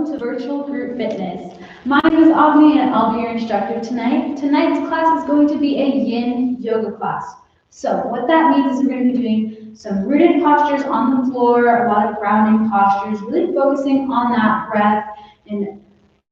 welcome to Virtual Group Fitness. My name is Avni and I'll be your instructor tonight. Tonight's class is going to be a yin yoga class. So what that means is we're going to be doing some rooted postures on the floor, a lot of grounding postures, really focusing on that breath and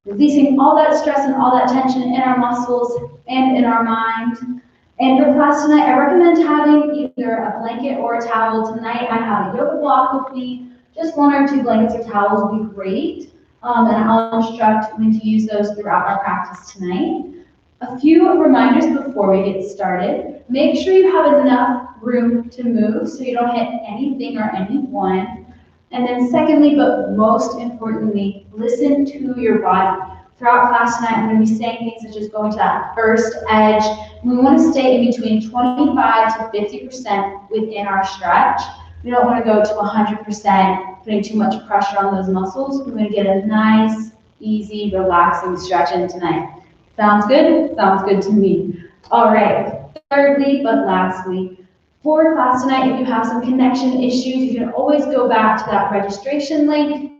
releasing all that stress and all that tension in our muscles and in our mind. And for class tonight, I recommend having either a blanket or a towel. Tonight I have a yoga block with me. Just one or two blankets or towels would be great. And I'll instruct when to use those throughout our practice tonight. A few reminders before we get started. Make sure you have enough room to move so you don't hit anything or anyone. And then secondly, but most importantly, listen to your body. Throughout class tonight, I'm going to be saying things such as going to that first edge. We want to stay in between 25 to 50% within our stretch. We don't want to go to 100%, putting too much pressure on those muscles. We're going to get a nice, easy, relaxing stretch in tonight. Sounds good? Sounds good to me. All right. Thirdly, but lastly, for class tonight, if you have some connection issues, you can always go back to that registration link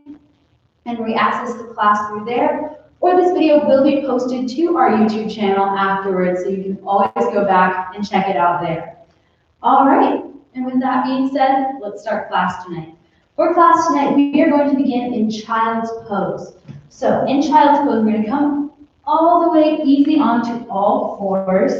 and re-access the class through there. Or this video will be posted to our YouTube channel afterwards, so you can always go back and check it out there. All right. And with that being said, let's start class tonight. For class tonight, we are going to begin in child's pose. So in child's pose, we're going to come all the way easy onto all fours,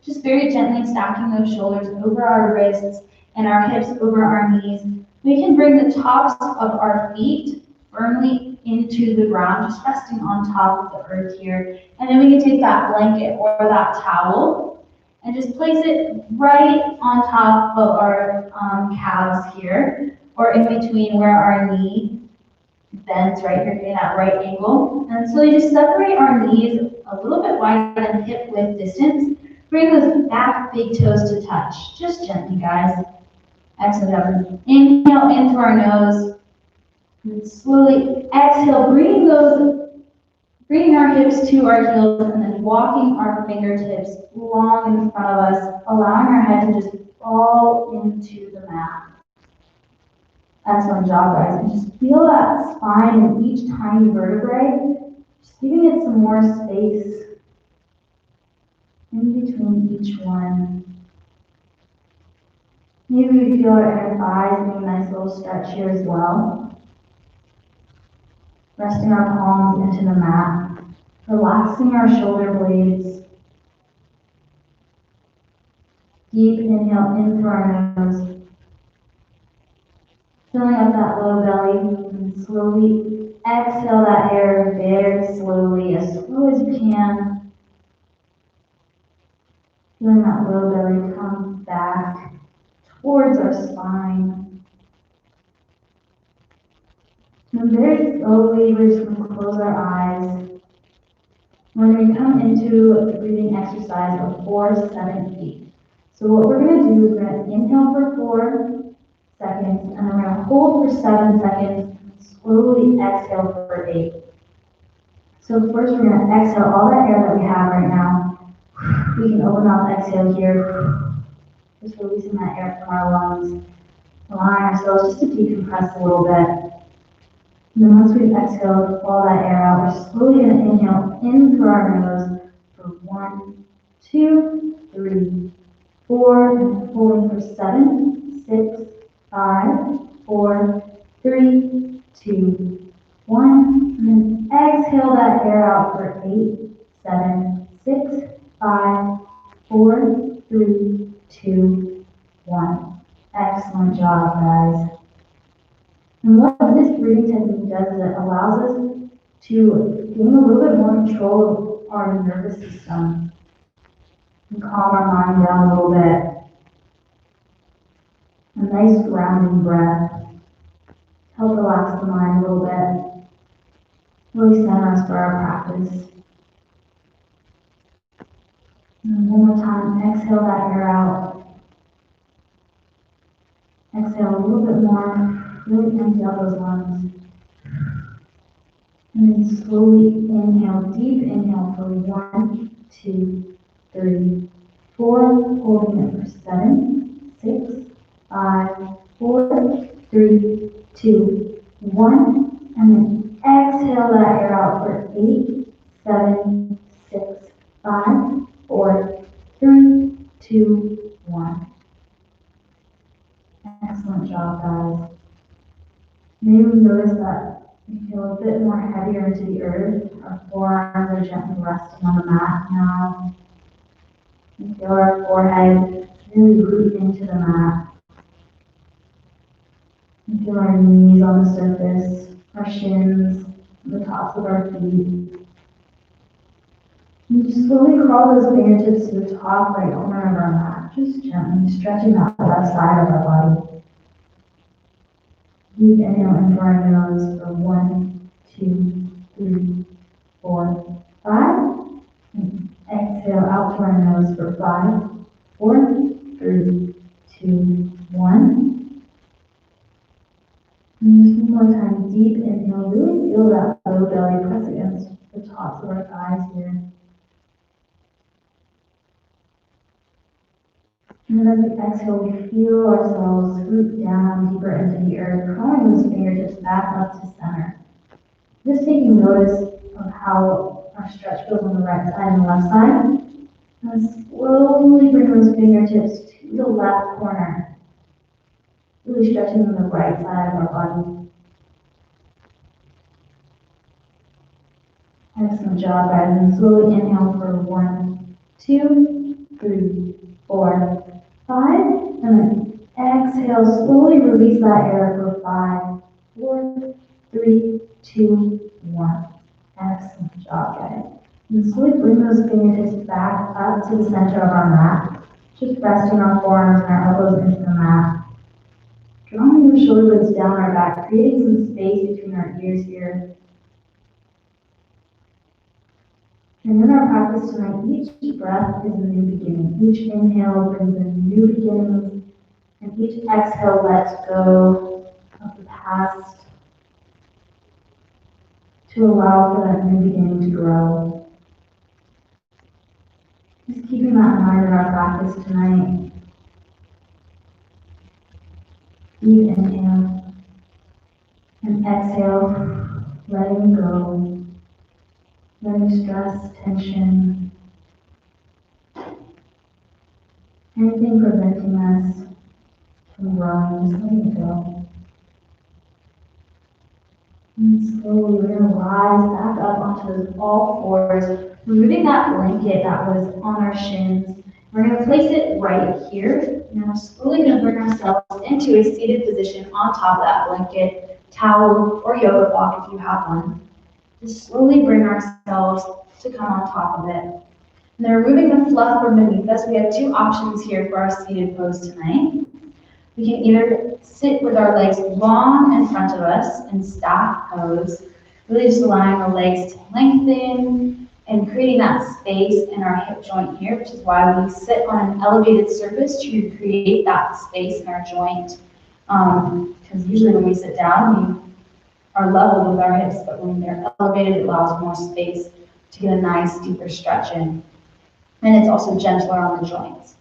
just very gently stacking those shoulders over our wrists and our hips over our knees. We can bring the tops of our feet firmly into the ground, just resting on top of the earth here. And then we can take that blanket or that towel and just place it right on top of our calves here, or in between where our knee bends right here, getting that right angle. And slowly just separate our knees a little bit wider than hip width distance. Bring those back big toes to touch. Just gently, guys. Exhale. Inhale in through our nose. And slowly exhale, bringing our hips to our heels and then walking our fingertips long in front of us, allowing our head to just fall into the mat. Excellent job, guys. And just feel that spine in each tiny vertebrae, just giving it some more space in between each one. Maybe we feel our inner thighs being a nice little stretch here as well. Resting our palms into the mat, relaxing our shoulder blades. Deep inhale in through our nose. Filling up that low belly, and slowly exhale that air very slowly, as slow as you can. Feeling that low belly come back towards our spine. And very slowly, we're just going to close our eyes. We're going to come into the breathing exercise of 4, 7, 8. So what we're going to do is we're going to inhale for 4 seconds, and then we're going to hold for 7 seconds, and slowly exhale for 8. So first we're going to exhale all that air that we have right now. We can open up, exhale here, just releasing that air from our lungs, allowing ourselves just to decompress a little bit. And then once we've exhaled all that air out, we're slowly going to inhale in through our nose for 1, 2, 3, 4, and holding for 7, 6, 5, 4, 3, 2, 1. And then exhale that air out for 8, 7, 6, 5, 4, 3, 2, 1. Excellent job, guys. And what this breathing technique does is it allows us to gain a little bit more control of our nervous system and calm our mind down a little bit. A nice grounding breath. Help relax the mind a little bit. Really center us for our practice. And one more time, exhale that air out. Exhale a little bit more. Really empty out those lungs. And then slowly inhale, deep inhale for 1, 2, 3, 4. Holding it for 7, 6, 5, 4, 3, 2, 1. And then exhale that air out for 8, 7, 6, 5, 4, 3, 2, 1. Excellent job, guys. Maybe we notice that we feel a bit more heavier into the earth. Our forearms are gently resting on the mat now. We feel our forehead really root into the mat. We feel our knees on the surface, our shins, the tops of our feet. And just slowly crawl those fingertips to the top right corner of our mat, just gently stretching that left side of our body. Deep inhale in through our nose for 1, 2, 3, 4, 5. And exhale out through our nose for 5, 4, 3, 2, 1. And just one more time, deep inhale. Really feel that low belly press against the tops of our thighs here. And then as we exhale, we feel ourselves root down deeper into the earth, crawling those fingertips back up to center. Just taking notice of how our stretch feels on the right side and the left side. And slowly bring those fingertips to the left corner. Really stretching on the right side of our body. Excellent job, guys. And slowly inhale for 1, 2, 3, 4, 5. And then exhale, slowly release that air for 5, 4, 3, 2, 1. Excellent job, guys. And slowly bring those fingertips back up to the center of our mat. Just resting our forearms and our elbows into the mat. Drawing the shoulder blades down our back, creating some space between our ears here. And in our practice tonight, each breath is a new beginning. Each inhale brings in new beginnings, and each exhale lets go of the past to allow for that new beginning to grow. Just keeping that in mind in our practice tonight. Deep inhale and exhale, letting go. Letting stress, tension, anything preventing us from growing, just letting it go. And slowly we're going to rise back up onto all fours, removing that blanket that was on our shins. We're going to place it right here. And we're slowly going to bring ourselves into a seated position on top of that blanket, towel, or yoga block if you have one. Just slowly bring ourselves to come on top of it. And then removing the fluff from beneath us, we have two options here for our seated pose tonight. We can either sit with our legs long in front of us in staff pose, really just allowing our legs to lengthen and creating that space in our hip joint here, which is why we sit on an elevated surface to create that space in our joint. Because usually when we sit down, we are level with our hips, but when they're elevated, it allows more space to get a nice deeper stretch in. And it's also gentler on the joints.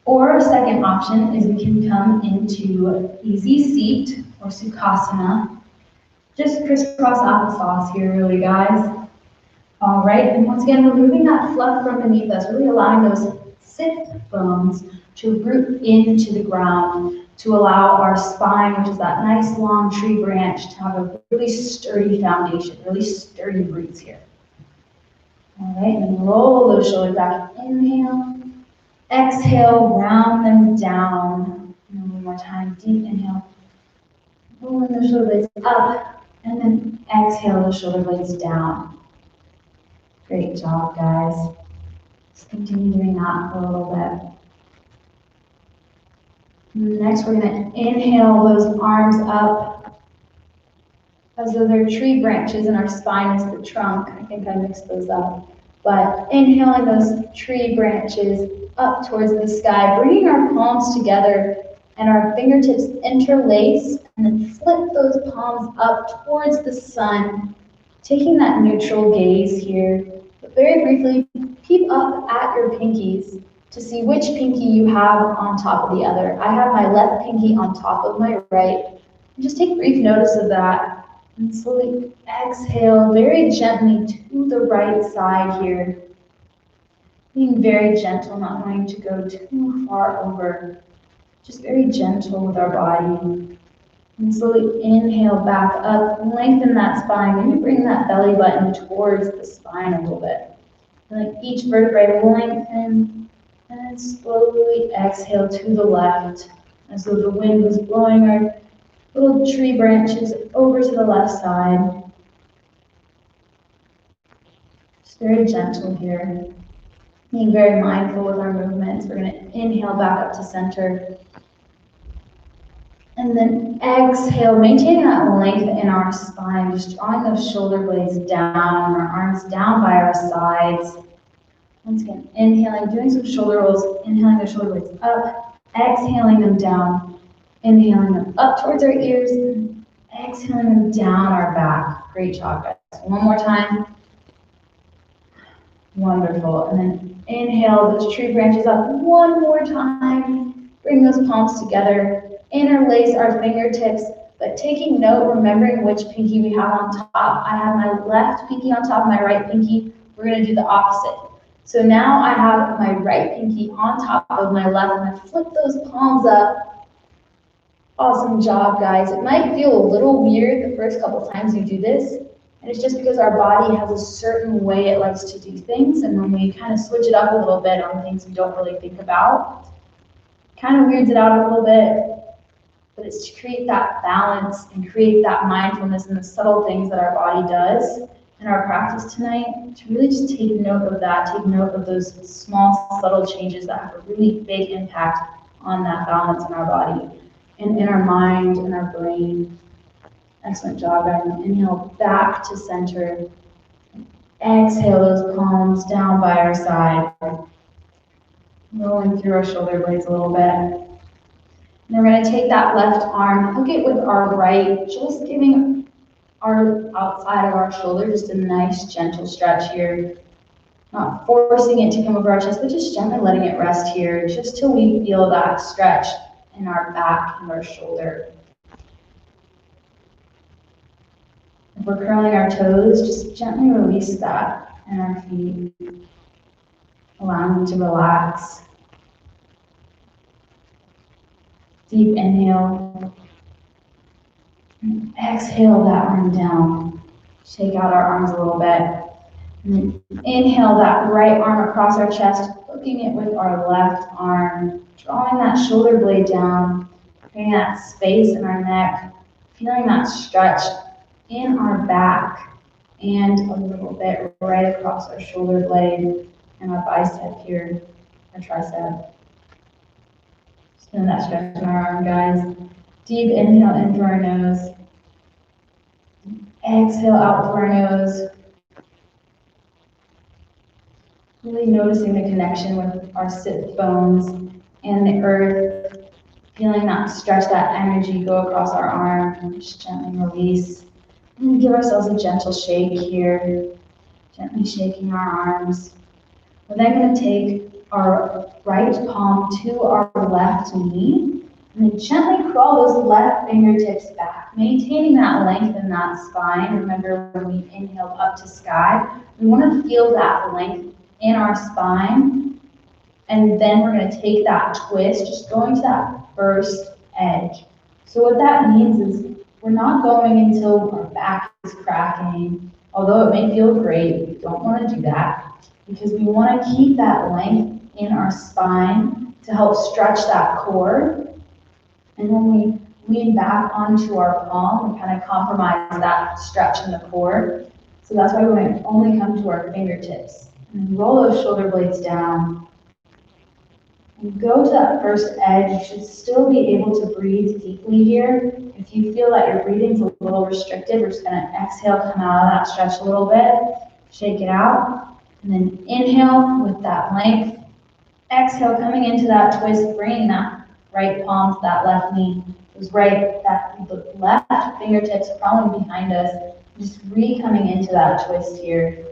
Or a second option is we can come into easy seat or Sukhasana. Just crisscross applesauce here, really, guys. All right, and once again, removing that fluff from beneath us, really allowing those sit bones to root into the ground, to allow our spine, which is that nice long tree branch, to have a really sturdy foundation, really sturdy roots here. All right, and roll those shoulders back. Inhale. Exhale, round them down. And one more time, deep inhale. Rolling the shoulder blades up, and then exhale the shoulder blades down. Great job, guys. Just continue doing that for a little bit. Next, we're going to inhale those arms up as though they're tree branches and our spine is the trunk. I think I mixed those up. But inhaling those tree branches up towards the sky, bringing our palms together and our fingertips interlace, and then flip those palms up towards the sun, taking that neutral gaze here. But very briefly, peep up at your pinkies to see which pinky you have on top of the other. I have my left pinky on top of my right. And just take brief notice of that. And slowly exhale very gently to the right side here. Being very gentle, not wanting to go too far over. Just very gentle with our body. And slowly inhale back up, lengthen that spine. Maybe bring that belly button towards the spine a little bit. And like each vertebrae lengthen, and then slowly exhale to the left. As though the wind was blowing our little tree branches over to the left side. Just very gentle here. Being very mindful with our movements. We're going to inhale back up to center. And then exhale, maintaining that length in our spine, just drawing those shoulder blades down, our arms down by our sides. Once again, inhaling, doing some shoulder rolls, inhaling the shoulder blades up, exhaling them down, inhaling them up towards our ears, and exhaling them down our back. Great job, guys. One more time. Wonderful. And then inhale those tree branches up one more time. Bring those palms together. Interlace our fingertips, but taking note, remembering which pinky we have on top. I have my left pinky on top of my right pinky. We're going to do the opposite. So now I have my right pinky on top of my left, and I flip those palms up. Awesome job, guys. It might feel a little weird the first couple times you do this, and it's just because our body has a certain way it likes to do things, and when we kind of switch it up a little bit on things we don't really think about, kind of weirds it out a little bit. But it's to create that balance and create that mindfulness in the subtle things that our body does in our practice tonight, to really just take note of that, take note of those small, subtle changes that have a really big impact on that balance in our body and in our mind and our brain. Excellent job, guys. Inhale back to center. Exhale those palms down by our side. Rolling through our shoulder blades a little bit. And we're going to take that left arm, hook it with our right, just giving our outside of our shoulder just a nice gentle stretch here. Not forcing it to come over our chest, but just gently letting it rest here, just till we feel that stretch in our back and our shoulder. If we're curling our toes, just gently release that in our feet, allowing them to relax. Deep inhale. And exhale that arm down. Shake out our arms a little bit. And then inhale that right arm across our chest, hooking it with our left arm, drawing that shoulder blade down, creating that space in our neck, feeling that stretch in our back and a little bit right across our shoulder blade and our bicep here, our tricep. Feeling that stretch in our arm, guys. Deep inhale in through our nose. Exhale out through our nose. Really noticing the connection with our sit bones and the earth. Feeling that stretch, that energy go across our arm, and just gently release. And give ourselves a gentle shake here. Gently shaking our arms. We're then going to take our right palm to our left knee, and then gently crawl those left fingertips back, maintaining that length in that spine. Remember when we inhale up to sky, we want to feel that length in our spine, and then we're going to take that twist, just going to that first edge. So what that means is we're not going until our back is cracking, although it may feel great. We don't want to do that, because we want to keep that length in our spine to help stretch that core. And when we lean back onto our palm, we kind of compromise that stretch in the core. So that's why we're going to only come to our fingertips. And roll those shoulder blades down. And go to that first edge. You should still be able to breathe deeply here. If you feel that your breathing's a little restricted, we're just going to exhale, come out of that stretch a little bit, shake it out. And then inhale with that length. Exhale, coming into that twist, bringing that right palm to that left knee. The left fingertips crawling behind us. Just coming into that twist here.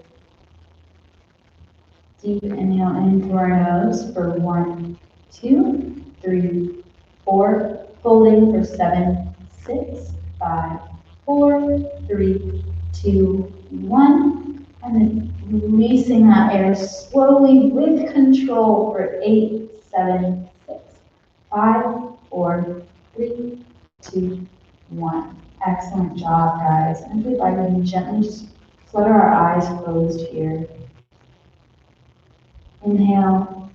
Deep inhale in through our nose for 1, 2, 3, 4. Holding for 7, 6, 5, 4, 3, 3, 2, 1. And then releasing that air slowly with control for 8, 7, 6, 5, 4, 3, 2, 1. Excellent job, guys. And if we'd like, we can gently just flutter our eyes closed here. Inhale,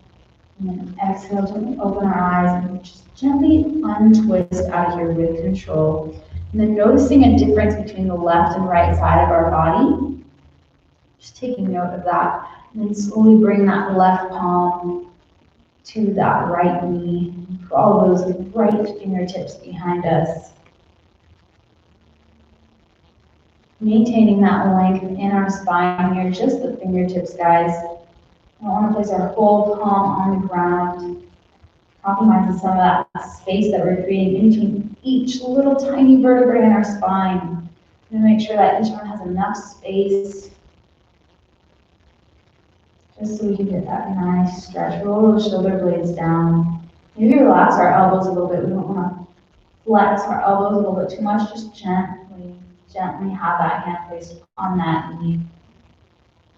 and then exhale, gently open our eyes and just gently untwist out of here with control. And then noticing a difference between the left and right side of our body. Just taking note of that. And then slowly bring that left palm to that right knee. For all those right fingertips behind us. Maintaining that length in our spine here, just the fingertips, guys. We want to place our whole palm on the ground, compromising some of that space that we're creating in between each little tiny vertebrae in our spine. And make sure that each one has enough space, just so we can get that nice stretch. Roll those shoulder blades down. Maybe relax our elbows a little bit. We don't want to flex our elbows a little bit too much. Just gently have that hand placed on that knee.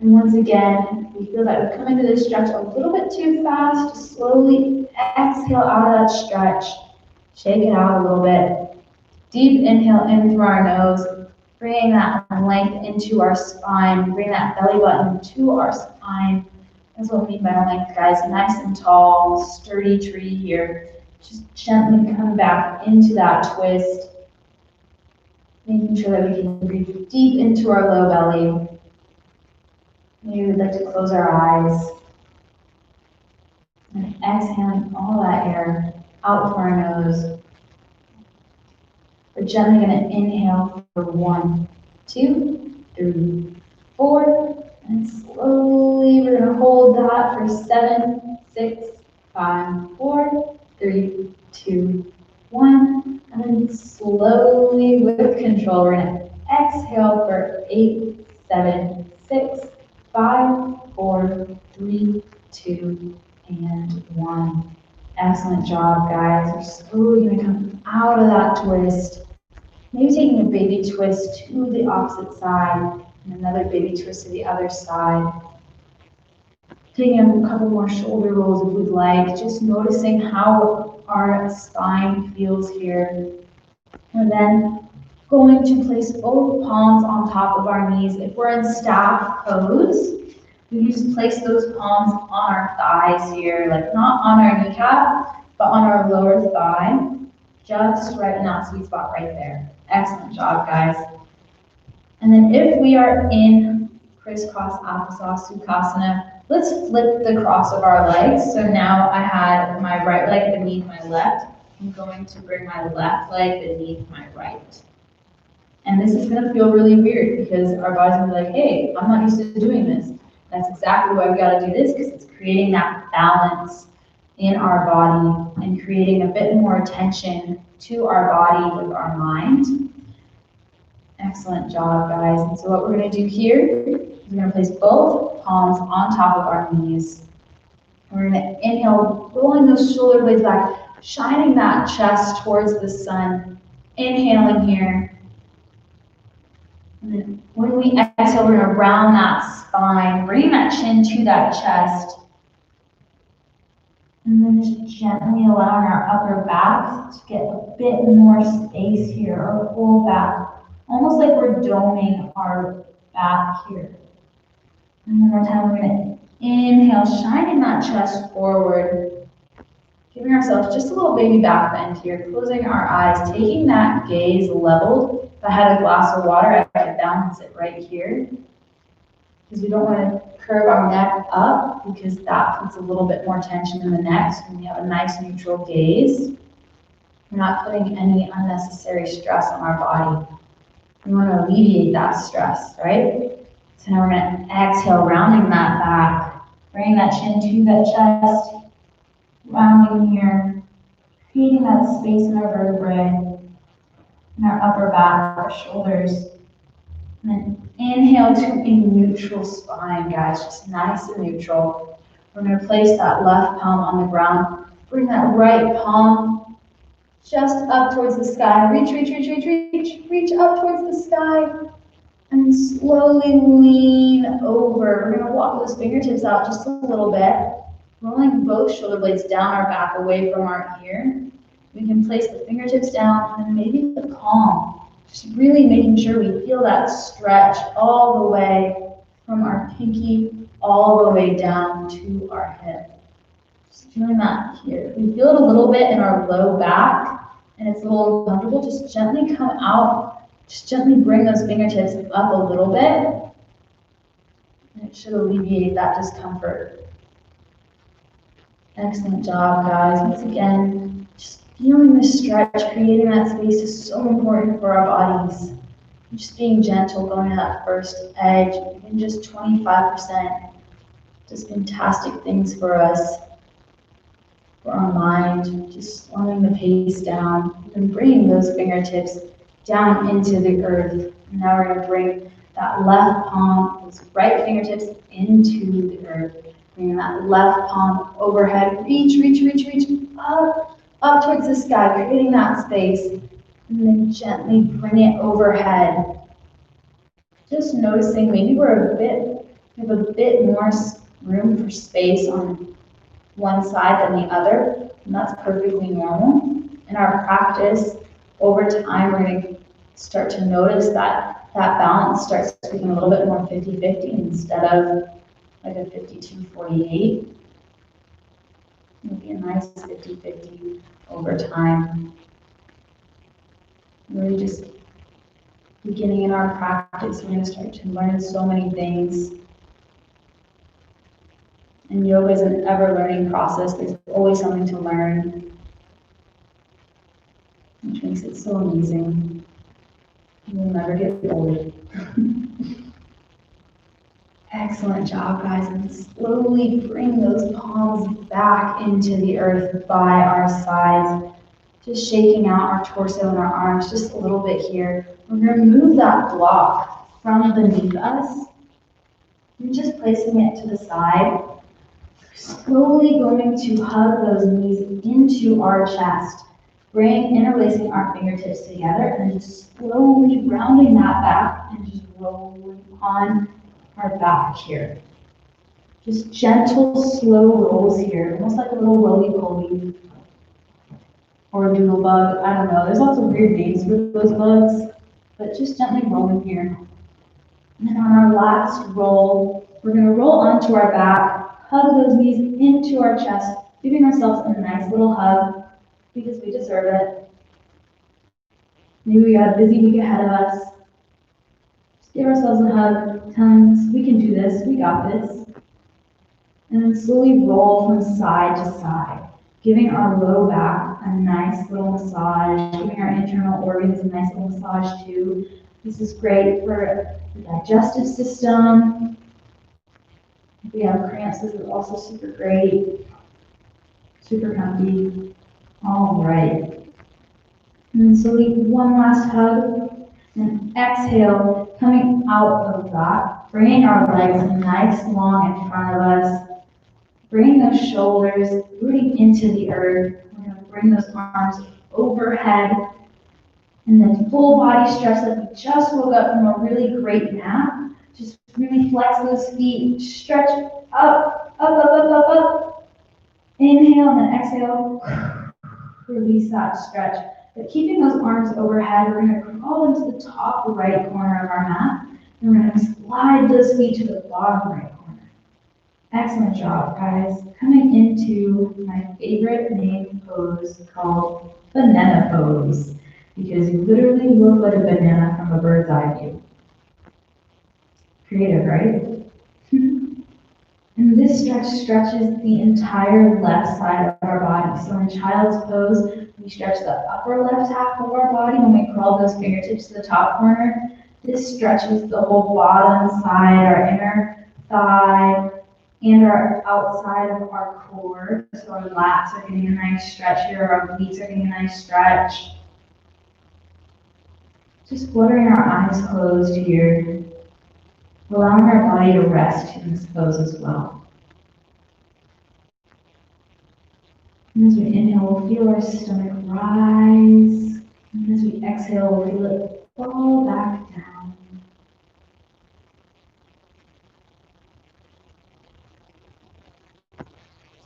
And once again, we feel that we come into this stretch a little bit too fast. Just slowly exhale out of that stretch. Shake it out a little bit. Deep inhale in through our nose, bringing that length into our spine. Bring that belly button to our spine. That's what we mean by length, guys. Nice and tall, sturdy tree here. Just gently come back into that twist. Making sure that we can breathe deep into our low belly. Maybe we'd like to close our eyes. And exhaling all that air out through our nose. We're gently going to inhale for 1, 2, 3, 4. And slowly we're going to hold that for 7, 6, 5, 4, 3, 2, 1. And then slowly, with control, we're going to exhale for 8, 7, 6, 5, 4, 3, 2, and 1. Excellent job, guys. We're slowly going to come out of that twist. Maybe taking a baby twist to the opposite side, and another baby twist to the other side. Taking a couple more shoulder rolls if we'd like, just noticing how our spine feels here. And then going to place both palms on top of our knees. If we're in staff pose, we can just place those palms on our thighs here, like not on our kneecap, but on our lower thigh, just right in that sweet spot right there. Excellent job, guys. And then if we are in crisscross applesauce sukhasana, let's flip the cross of our legs. So now I had my right leg beneath my left. I'm going to bring my left leg beneath my right. And this is going to feel really weird because our body's going to be like, hey, I'm not used to doing this. That's exactly why we got to do this, because it's creating that balance in our body and creating a bit more attention to our body with our mind. Excellent job, guys. And so what we're going to do here is we're going to place both palms on top of our knees. We're going to inhale, rolling those shoulder blades back, shining that chest towards the sun. Inhaling here. And then when we exhale, we're going to round that spine, bring that chin to that chest. And then just gently allowing our upper back to get a bit more space here, our whole back. Almost like we're doming our back here. And one more time, we're going to inhale, shining that chest forward. Giving ourselves just a little baby back bend here, closing our eyes, taking that gaze leveled. If I had a glass of water, I could balance it right here. Because we don't want to curve our neck up, because that puts a little bit more tension in the neck. So we have a nice neutral gaze. We're not putting any unnecessary stress on our body. We want to alleviate that stress, right? So now we're going to exhale, rounding that back, bringing that chin to that chest, rounding here, creating that space in our vertebrae, in our upper back, our shoulders. And then inhale to a neutral spine, guys, just nice and neutral. We're going to place that left palm on the ground, bring that right palm just up towards the sky. Reach, reach, reach, reach, reach, reach. reach up towards the sky and slowly lean over. We're gonna walk those fingertips out just a little bit, rolling both shoulder blades down our back away from our ear. We can place the fingertips down and maybe the palm, just really making sure we feel that stretch all the way from our pinky all the way down to our hip. Just feeling that here. We feel it a little bit in our low back and it's a little uncomfortable. Just gently come out. Just gently bring those fingertips up a little bit. And it should alleviate that discomfort. Excellent job, guys. Once again, just feeling the stretch, creating that space is so important for our bodies. Just being gentle, going to that first edge, even just 25%, does fantastic things for us, for our mind, just slowing the pace down, and bringing those fingertips down into the earth. And now we're going to bring that left palm, those right fingertips into the earth. Bringing that left palm overhead, reach, up towards the sky, creating that space. And then gently bring it overhead. Just noticing maybe we have a bit more room for space on one side than the other, and that's perfectly normal. In our practice, over time, we're going to start to notice that that balance starts becoming a little bit more 50-50 instead of like a 52-48. It'll be a nice 50-50 over time. Really just beginning in our practice, we're going to start to learn so many things. And yoga is an ever-learning process. There's always something to learn, which makes it so amazing. You'll never get bored. Excellent job, guys. And slowly bring those palms back into the earth by our sides. Just shaking out our torso and our arms just a little bit here. We're going to move that block from beneath us. We're just placing it to the side. Slowly going to hug those knees into our chest. Interlacing our fingertips together and just slowly rounding that back and just rolling on our back here. Just gentle, slow rolls here, almost like a little roly-poly or a doodle bug. I don't know. There's lots of weird names for those bugs, but just gently rolling here. And then on our last roll, we're going to roll onto our back, hug those knees into our chest, giving ourselves a nice little hug because we deserve it. Maybe we got a busy week ahead of us. Just give ourselves a hug, telling us we can do this, we got this. And then slowly roll from side to side, giving our low back a nice little massage, giving our internal organs a nice little massage too. This is great for the digestive system. If we have cramps, this is also super great, super comfy. All right. And then slowly one last hug, and exhale, coming out of that, bringing our legs nice long in front of us, bringing those shoulders rooting into the earth. We're going to bring those arms overhead, and then full body stretch like we just woke up from a really great nap. Just really flex those feet, stretch up. Inhale and then exhale. Release that stretch. But keeping those arms overhead, we're going to crawl into the top right corner of our mat. And we're going to slide those feet to the bottom right corner. Excellent job, guys. Coming into my favorite named pose called banana pose. Because you literally look like a banana from a bird's eye view. Creative, right? And this stretch stretches the entire left side of our body. So in child's pose, we stretch the upper left half of our body when we crawl those fingertips to the top corner. This stretches the whole bottom side, our inner thigh, and our outside of our core. So our lats are getting a nice stretch here, our obliques are getting a nice stretch. Just fluttering our eyes closed here, allowing our body to rest in this pose as well. And as we inhale, we'll feel our stomach rise. And as we exhale, we'll feel it Fall back down.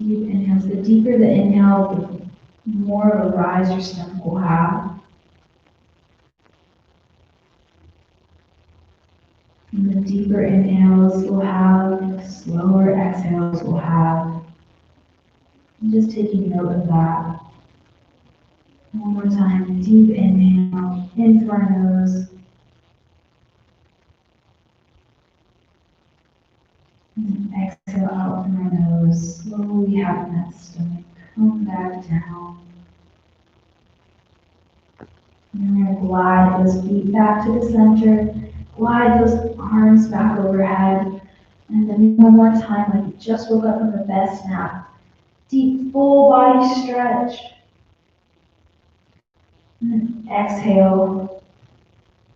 Deep inhales. The deeper the inhale, the more of a rise your stomach will have. And the deeper inhales you'll have, the slower exhales you'll have. I'm just taking note of that. One more time. Deep inhale in through our nose. And exhale out from our nose. Slowly having that stomach come back down. And we're going to glide those feet back to the center. Glide those arms back overhead. And then one more time, like you just woke up from the best nap. Deep full body stretch. And then exhale.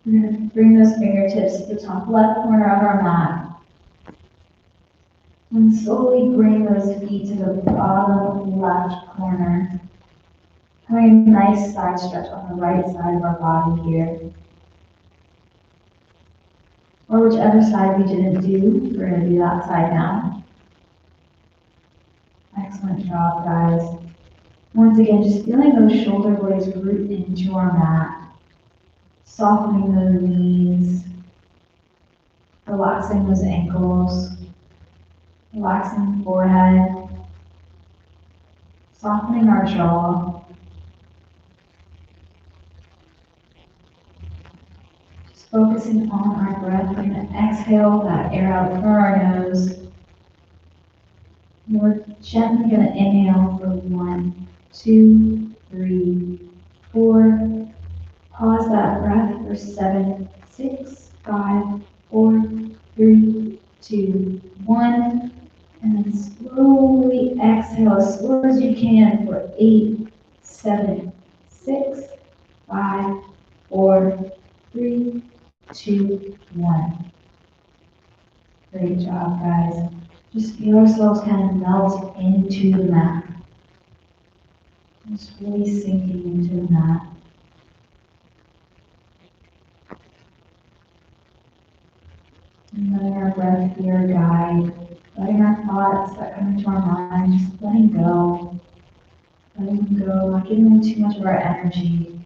We're going to bring those fingertips to the top left corner of our mat. And slowly bring those feet to the bottom left corner. Having a nice side stretch on the right side of our body here. Or whichever side we didn't do, we're going to do that side now. Excellent job, guys. Once again, just feeling those shoulder blades root into our mat. Softening those knees. Relaxing those ankles. Relaxing the forehead. Softening our jaw. Just focusing on our breath. We're going to exhale that air out through our nose. And we're gently going to inhale for 1, 2, 3, 4. Pause that breath for 7, 6, 5, 4, 3, 2, 1. And then slowly exhale as slow as you can for 8, 7, 6, 5, 4, 3, 2, 1. Great job, guys. Just feel ourselves kind of melt into the mat. Just really sinking into the mat. And letting our breath be our guide. Letting our thoughts that come into our mind, just letting go. Letting them go, not giving them too much of our energy.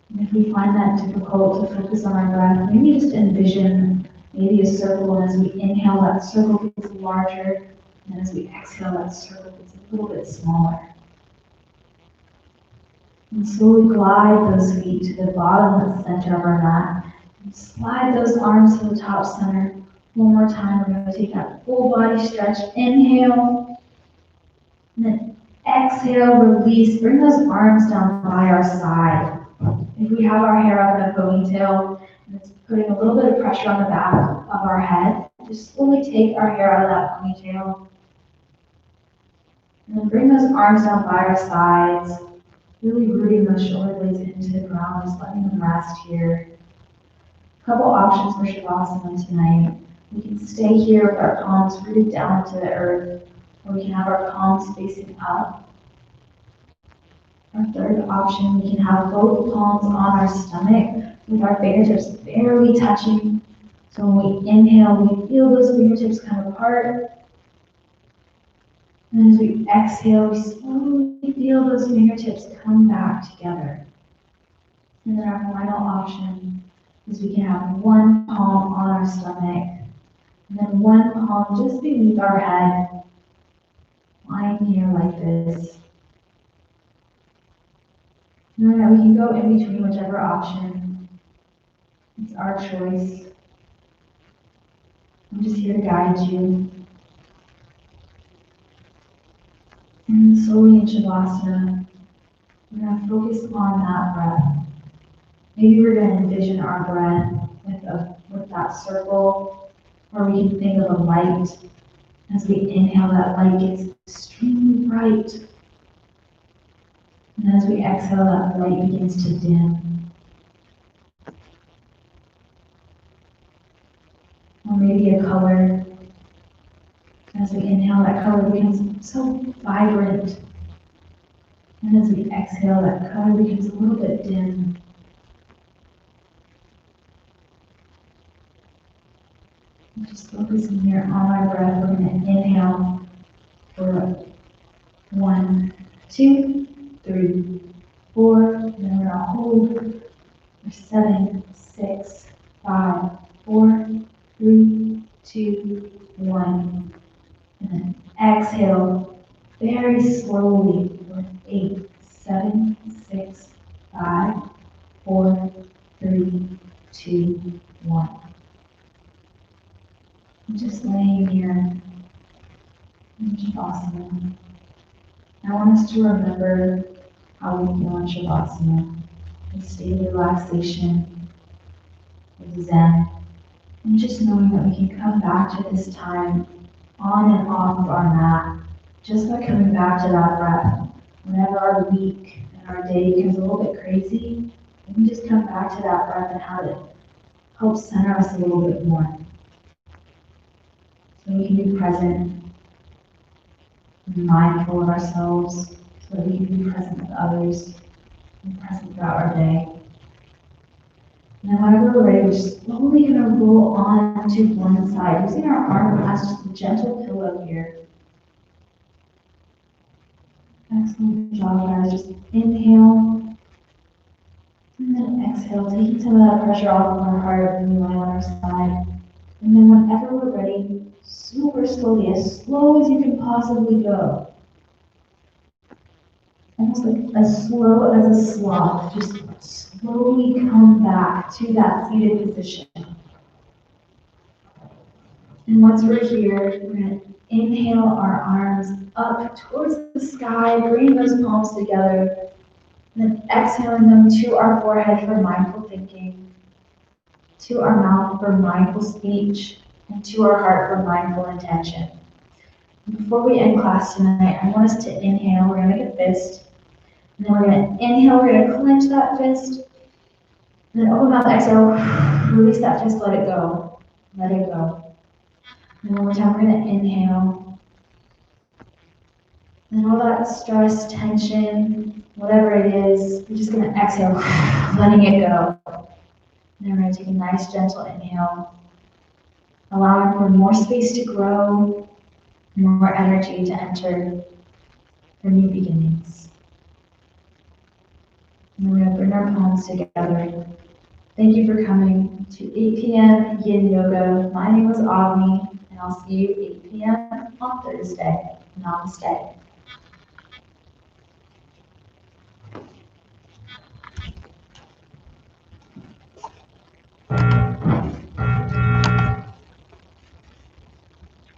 And if we find that difficult to focus on our breath, maybe just envision maybe a circle, and as we inhale, that circle gets larger, and as we exhale, that circle gets a little bit smaller. And slowly glide those feet to the bottom of the center of our mat. And slide those arms to the top center. One more time, we're going to take that full body stretch. Inhale, and then exhale, release. Bring those arms down by our side. If we have our hair up in a ponytail, and it's putting a little bit of pressure on the back of our head, just slowly take our hair out of that ponytail. And then bring those arms down by our sides, really rooting those shoulder blades into the ground, just letting them rest here. A couple options for Shavasana tonight. We can stay here with our palms rooted down to the earth, or we can have our palms facing up. Our third option, we can have both palms on our stomach with our fingertips barely touching. So when we inhale, we feel those fingertips come apart. And as we exhale, we slowly feel those fingertips come back together. And then our final option is we can have one palm on our stomach, and then one palm just beneath our head, lying here like this. And then we can go in between whichever option. It's our choice. I'm just here to guide you. And slowly in Shavasana, we're going to focus on that breath. Maybe we're going to envision our breath with that circle, or we can think of a light. As we inhale, that light gets extremely bright. And as we exhale, that light begins to dim. Or maybe a color. As we inhale, that color becomes so vibrant. And as we exhale, that color becomes a little bit dim. Just focusing here on our breath. We're going to inhale for 1, 2, 3, 4. And then we're going to hold for 7, 6, 5, 4, 3, 2, 1. And then exhale very slowly for 8, 7, 6, 5, 4, 3, 2, 1. And just laying here in Shavasana. I want us to remember how we feel in Shavasana. A state of relaxation, of Zen, and just knowing that we can come back to this time on and off of our mat, just by coming back to that breath. Whenever our week and our day gets a little bit crazy, we can just come back to that breath and have it help center us a little bit more. So we can be present, be mindful of ourselves, so that we can be present with others, and present throughout our day. And then whenever we're ready, we're just slowly going to roll on to one side, using our arm as just a gentle pillow here. Excellent job, guys. Just inhale, and then exhale, taking some of that pressure off of our heart and we lie on our side. And then whenever we're ready, super slowly, as slow as you can possibly go. Almost like as slow as a sloth, just slowly come back to that seated position. And once we're here, we're going to inhale our arms up towards the sky, bringing those palms together, and then exhaling them to our forehead for mindful thinking, to our mouth for mindful speech, and to our heart for mindful intention. And before we end class tonight, I want us to inhale. We're going to make a fist. And then we're going to inhale, we're going to clench that fist. And then open mouth, exhale, release that fist, let it go. Let it go. And one more time, we're going to inhale. And all that stress, tension, whatever it is, we're just going to exhale, letting it go. And then we're going to take a nice, gentle inhale, allowing for more space to grow, more energy to enter for new beginnings. And we're going to bring our palms together. Thank you for coming to 8 p.m. Yin Yoga. My name is Avni, and I'll see you 8 p.m. on Thursday. Namaste.